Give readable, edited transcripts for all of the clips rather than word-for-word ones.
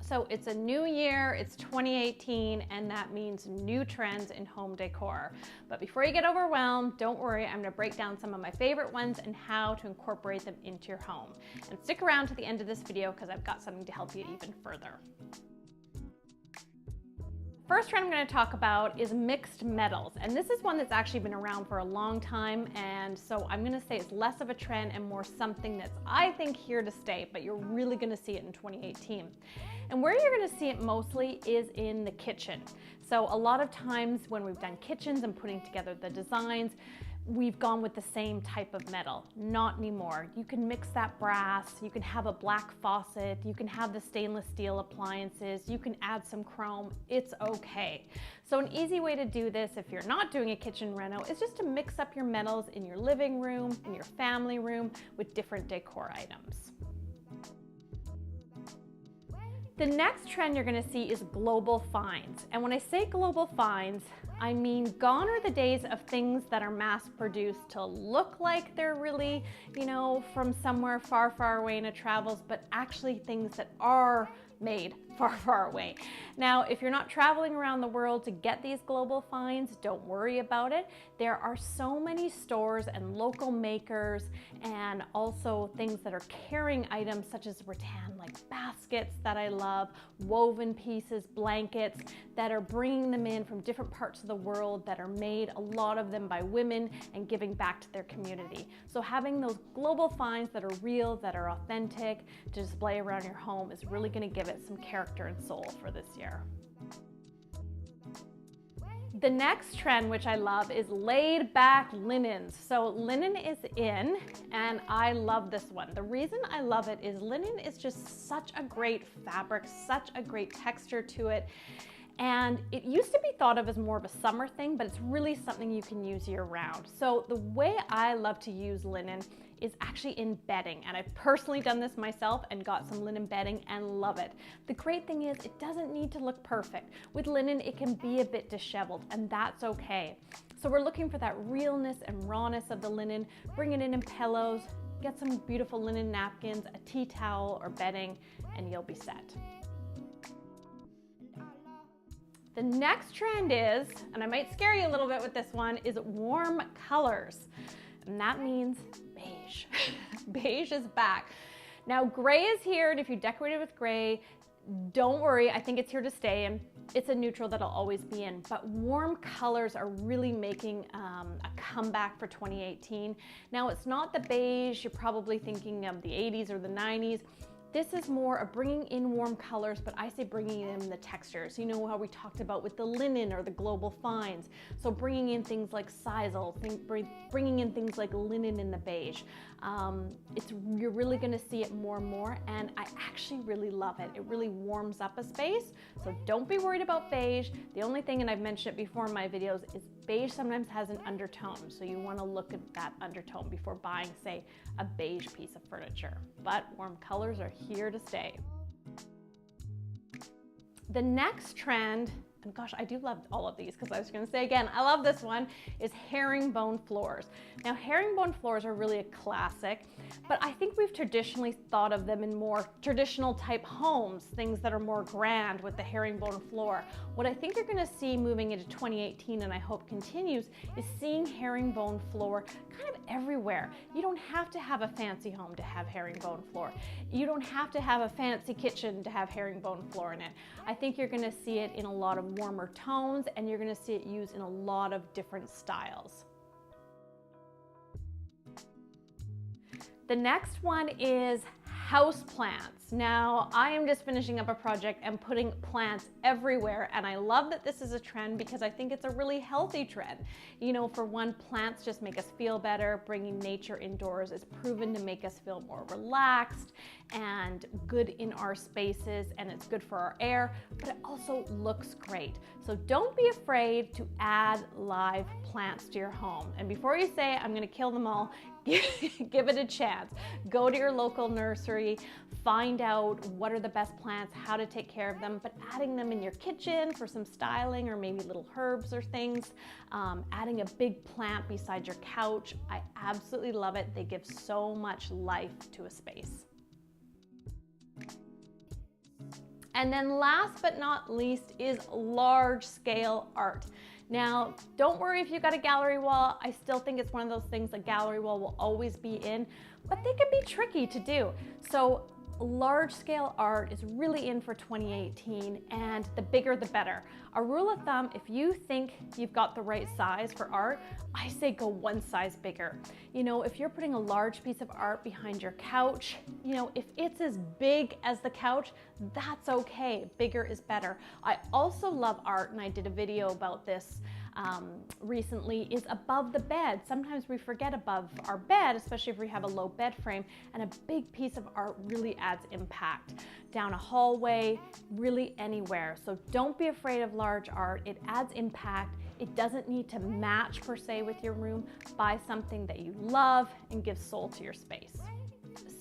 So it's a new year, it's 2018, and that means new trends in home decor. But before you get overwhelmed, don't worry, I'm gonna break down some of my favorite ones and how to incorporate them into your home. And stick around to the end of this video because I've got something to help you even further. First trend I'm going to talk about is mixed metals, and this is one that's actually been around for a long time, and so I'm going to say it's less of a trend and more something that's, I think, here to stay, but you're really going to see it in 2018. And where you're going to see it mostly is in the kitchen. So a lot of times when we've done kitchens and putting together the designs, we've gone with the same type of metal. Not anymore. You can mix that brass, you can have a black faucet, you can have the stainless steel appliances, you can add some chrome, it's okay. So an easy way to do this if you're not doing a kitchen reno is just to mix up your metals in your living room, in your family room with different decor items. The next trend you're going to see is global finds. And when I say global finds, I mean gone are the days of things that are mass produced to look like they're really, from somewhere far, far away in a travels, but actually things that are made far, far away. Now, if you're not traveling around the world to get these global finds, don't worry about it. There are so many stores and local makers and also things that are carrying items such as rattan, like baskets that I love, woven pieces, blankets that are bringing them in from different parts of the world that are made, a lot of them by women, and giving back to their community. So having those global finds that are real, that are authentic to display around your home is really going to give it some character and soul for this year. The next trend, which I love, is laid back linens. So linen is in, and I love this one. The reason I love it is linen is just such a great fabric, such a great texture to it. And it used to be thought of as more of a summer thing, but it's really something you can use year round. So the way I love to use linen is actually in bedding, and I've personally done this myself and got some linen bedding and love it. The great thing is it doesn't need to look perfect. With linen, it can be a bit disheveled, and that's okay. So we're looking for that realness and rawness of the linen. Bring it in pillows, get some beautiful linen napkins, a tea towel or bedding, and you'll be set. The next trend is, and I might scare you a little bit with this one, is warm colors. And that means beige. Beige is back. Now gray is here, and if you decorated with gray, don't worry, I think it's here to stay, and it's a neutral that'll always be in. But warm colors are really making a comeback for 2018. Now it's not the beige you're probably thinking of the 80s or the 90s. This is more of bringing in warm colors, but I say bringing in the textures. You know how we talked about with the linen or the global finds. So bringing in things like sisal, bringing in things like linen in the beige. You're really gonna see it more and more, and I actually really love it. It really warms up a space, so don't be worried about beige. The only thing, and I've mentioned it before in my videos, is beige sometimes has an undertone, so you wanna look at that undertone before buying, say, a beige piece of furniture. But warm colors are here to stay. The next trend, and gosh, I do love all of these because I was going to say again, I love this one, is herringbone floors. Now, herringbone floors are really a classic, but I think we've traditionally thought of them in more traditional type homes, things that are more grand with the herringbone floor. What I think you're going to see moving into 2018, and I hope continues, is seeing herringbone floor kind of everywhere. You don't have to have a fancy home to have herringbone floor. You don't have to have a fancy kitchen to have herringbone floor in it. I think you're going to see it in a lot of warmer tones, and you're going to see it used in a lot of different styles. The next one is house plants. Now, I am just finishing up a project and putting plants everywhere, and I love that this is a trend because I think it's a really healthy trend. You know, for one, plants just make us feel better. Bringing nature indoors is proven to make us feel more relaxed and good in our spaces, and it's good for our air, but it also looks great. So don't be afraid to add live plants to your home. And before you say, I'm gonna kill them all, give it a chance. Go to your local nursery, find out what are the best plants, how to take care of them, but adding them in your kitchen for some styling or maybe little herbs or things, adding a big plant beside your couch, I absolutely love it. They give so much life to a space. And then last but not least is large scale art. Now, don't worry if you got a gallery wall. I still think it's one of those things a gallery wall will always be in, but they can be tricky to do. So large scale art is really in for 2018, and the bigger the better. A rule of thumb, if you think you've got the right size for art, I say go one size bigger. You know, if you're putting a large piece of art behind your couch, you know, if it's as big as the couch, that's okay. Bigger is better. I also love art, and I did a video about this recently, is above the bed. Sometimes we forget above our bed, especially if we have a low bed frame, and a big piece of art really adds impact. Down a hallway, really anywhere. So don't be afraid of large art. It adds impact. It doesn't need to match per se with your room. Buy something that you love and give soul to your space.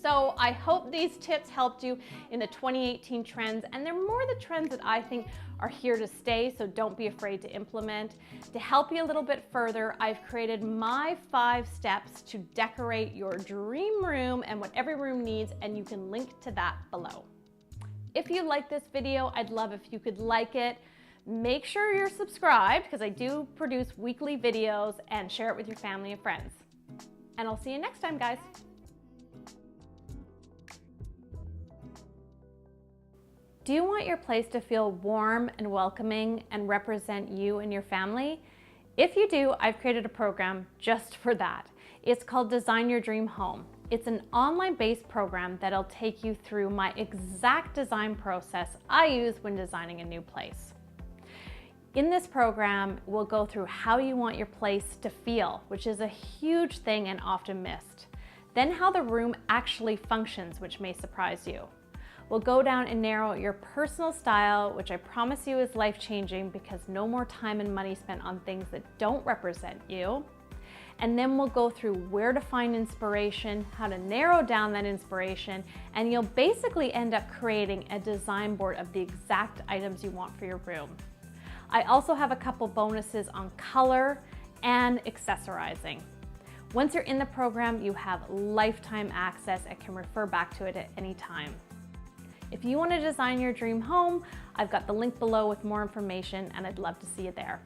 So I hope these tips helped you in the 2018 trends, and they're more the trends that I think are here to stay, so don't be afraid to implement. To help you a little bit further, I've created my 5 steps to decorate your dream room and what every room needs, and you can link to that below. If you like this video, I'd love if you could like it. Make sure you're subscribed, because I do produce weekly videos, and share it with your family and friends. And I'll see you next time, guys. Do you want your place to feel warm and welcoming and represent you and your family? If you do, I've created a program just for that. It's called Design Your Dream Home. It's an online-based program that'll take you through my exact design process I use when designing a new place. In this program, we'll go through how you want your place to feel, which is a huge thing and often missed. Then how the room actually functions, which may surprise you. We'll go down and narrow your personal style, which I promise you is life-changing, because no more time and money spent on things that don't represent you. And then we'll go through where to find inspiration, how to narrow down that inspiration, and you'll basically end up creating a design board of the exact items you want for your room. I also have a couple bonuses on color and accessorizing. Once you're in the program, you have lifetime access and can refer back to it at any time. If you want to design your dream home, I've got the link below with more information, and I'd love to see you there.